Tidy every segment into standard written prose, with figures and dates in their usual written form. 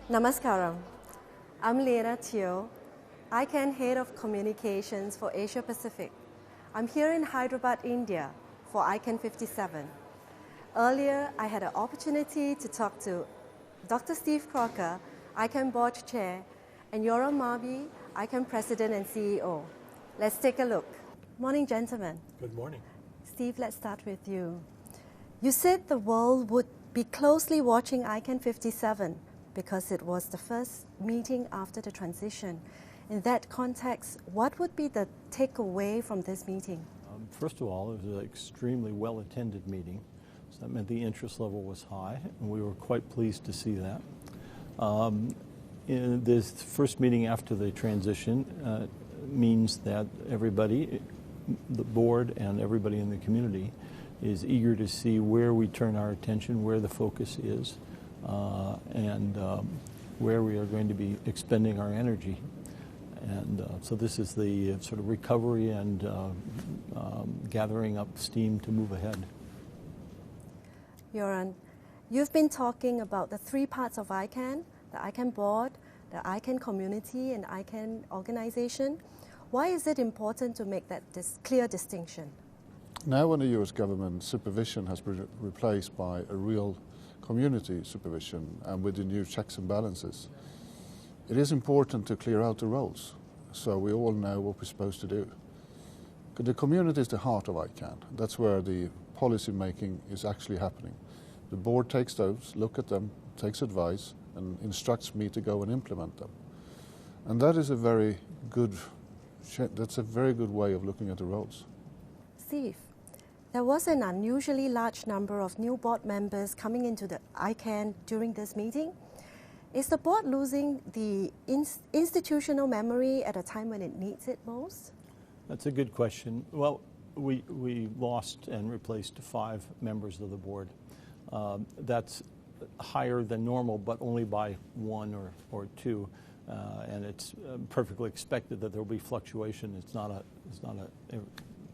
Namaskaram. I'm Lena Teo, ICANN Head of Communications for Asia Pacific. I'm here in Hyderabad, India for ICANN57. Earlier, I had an opportunity to talk to Dr. Steve Crocker, ICANN Board Chair, and Göran Marby, ICANN President and CEO. Let's take a look. Morning, gentlemen. Good morning. Steve, let's start with you. You said the world would be closely watching ICANN57 because it was the first meeting after the transition. In that context, what would be the takeaway from this meeting? First of all, it was an extremely well-attended meeting. So that meant the interest level was high, and we were quite pleased to see that. In this first meeting after the transition means that everybody, the board and everybody in the community, is eager to see where we turn our attention, where the focus is, and where we are going to be expending our energy. And so this is the sort of recovery and gathering up steam to move ahead. Göran, you've been talking about the three parts of ICANN, the ICANN board, the ICANN community, and ICANN organization. Why is it important to make that clear distinction? Now when the US government supervision has been replaced by a real community supervision and with the new checks and balances, it is important to clear out the roles so we all know what we're supposed to do. The community is the heart of ICANN. That's where the policy making is actually happening. The board takes those, look at them, takes advice, and instructs me to go and implement them. And that is a very good way of looking at the roles. Steve, there was an unusually large number of new board members coming into the ICANN during this meeting. Is the board losing the institutional memory at a time when it needs it most? That's a good question. Well, we lost and replaced 5 members of the board. That's higher than normal, but only by 1 or 2. And it's perfectly expected that there will be fluctuation. It's not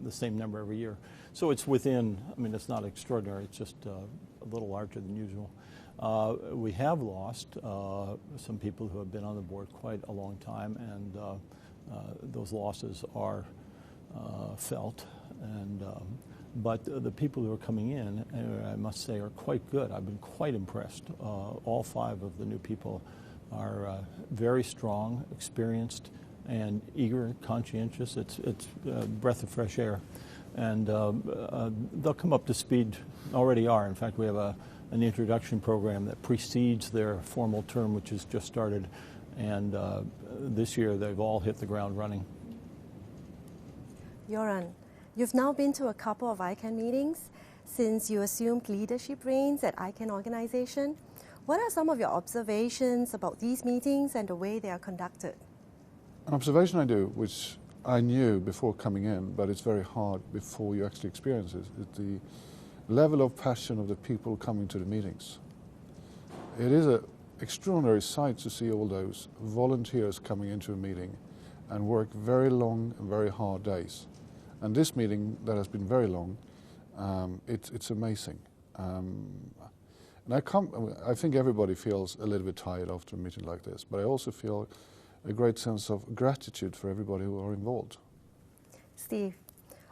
the same number every year. So it's within, I mean, it's not extraordinary. It's just a little larger than usual. We have lost some people who have been on the board quite a long time, and those losses are felt. And but the people who are coming in, I must say, are quite good. I've been quite impressed. All 5 of the new people are very strong, experienced, and eager, conscientious. It's a breath of fresh air. And they'll come up to speed, already are. In fact, we have an introduction program that precedes their formal term, which has just started. And this year, they've all hit the ground running. Göran, you've now been to a couple of ICANN meetings since you assumed leadership reins at ICANN organization. What are some of your observations about these meetings and the way they are conducted? An observation I do, which I knew before coming in, but it's very hard before you actually experience it, is the level of passion of the people coming to the meetings. It is an extraordinary sight to see all those volunteers coming into a meeting and work very long and very hard days. And this meeting that has been very long, it's amazing. And I think everybody feels a little bit tired after a meeting like this, but I also feel a great sense of gratitude for everybody who are involved. Steve,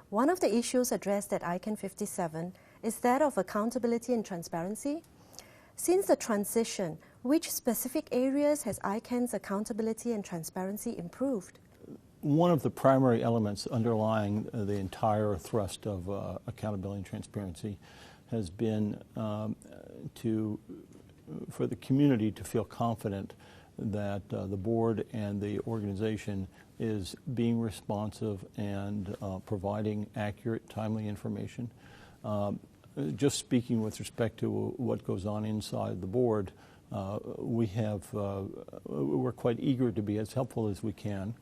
one of the issues addressed at ICANN57 is that of accountability and transparency. Since the transition, which specific areas has ICANN's accountability and transparency improved? One of the primary elements underlying the entire thrust of accountability and transparency has been for the community to feel confident that the board and the organization is being responsive and providing accurate, timely information. Just speaking with respect to what goes on inside the board, we're quite eager to be as helpful as we can.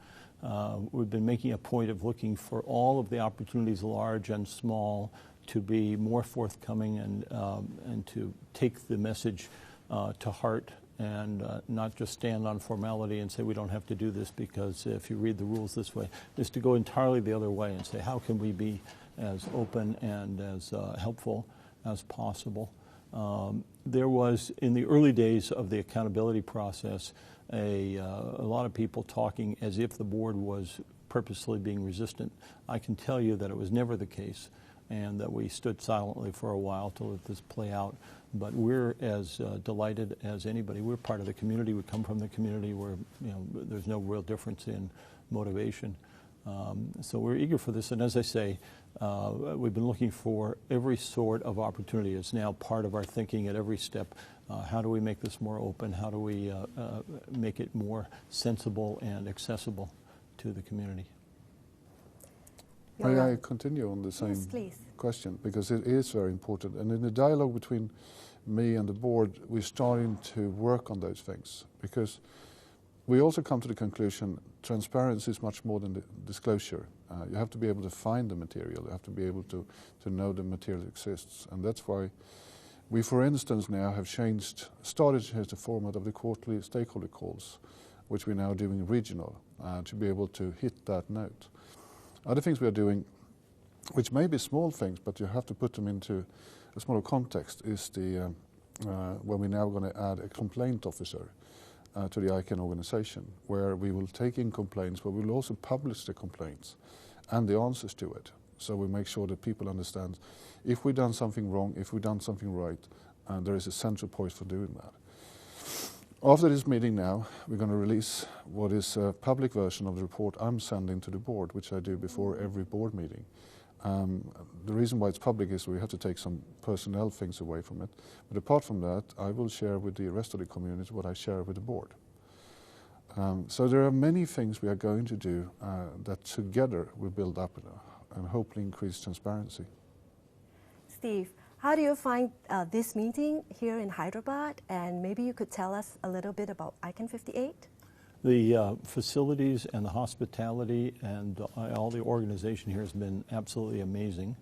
We've been making a point of looking for all of the opportunities, large and small, to be more forthcoming and to take the message to heart and not just stand on formality and say we don't have to do this because if you read the rules this way, is to go entirely the other way and say how can we be as open and as helpful as possible. There was, in the early days of the accountability process, a lot of people talking as if the board was purposely being resistant. I can tell you that it was never the case, and that we stood silently for a while to let this play out. But we're as delighted as anybody. We're part of the community. We come from the community where there's no real difference in motivation. So we're eager for this. And as I say, we've been looking for every sort of opportunity. It's now part of our thinking at every step. How do we make this more open? How do we make it more sensible and accessible to the community? May I continue on the same question? Because it is very important. And in the dialogue between me and the board, we're starting to work on those things. Because we also come to the conclusion transparency is much more than disclosure. You have to be able to find the material. You have to be able to know the material exists. And that's why we, for instance, now have started to change the format of the quarterly stakeholder calls, which we're now doing regional, to be able to hit that note. Other things we are doing, which may be small things, but you have to put them into a smaller context, is the when we're now going to add a complaint officer to the ICANN organization, where we will take in complaints, but we will also publish the complaints and the answers to it. So we make sure that people understand if we've done something wrong, if we've done something right, and there is a central point for doing that. After this meeting now, we're going to release what is a public version of the report I'm sending to the board, which I do before every board meeting. The reason why it's public is we have to take some personnel things away from it. But apart from that, I will share with the rest of the community what I share with the board. So there are many things we are going to do that together will build up and hopefully increase transparency. Steve, how do you find this meeting here in Hyderabad? And maybe you could tell us a little bit about ICANN58? The facilities and the hospitality and all the organization here has been absolutely amazing.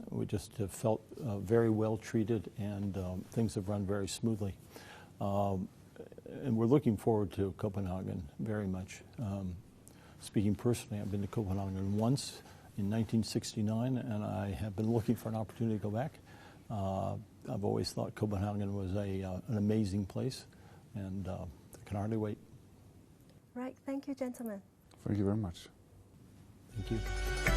We just have felt very well treated, and things have run very smoothly. And we're looking forward to Copenhagen very much. Speaking personally, I've been to Copenhagen once in 1969, and I have been looking for an opportunity to go back. I've always thought Copenhagen was an amazing place, and I can hardly wait. Right. Thank you, gentlemen. Thank you very much. Thank you.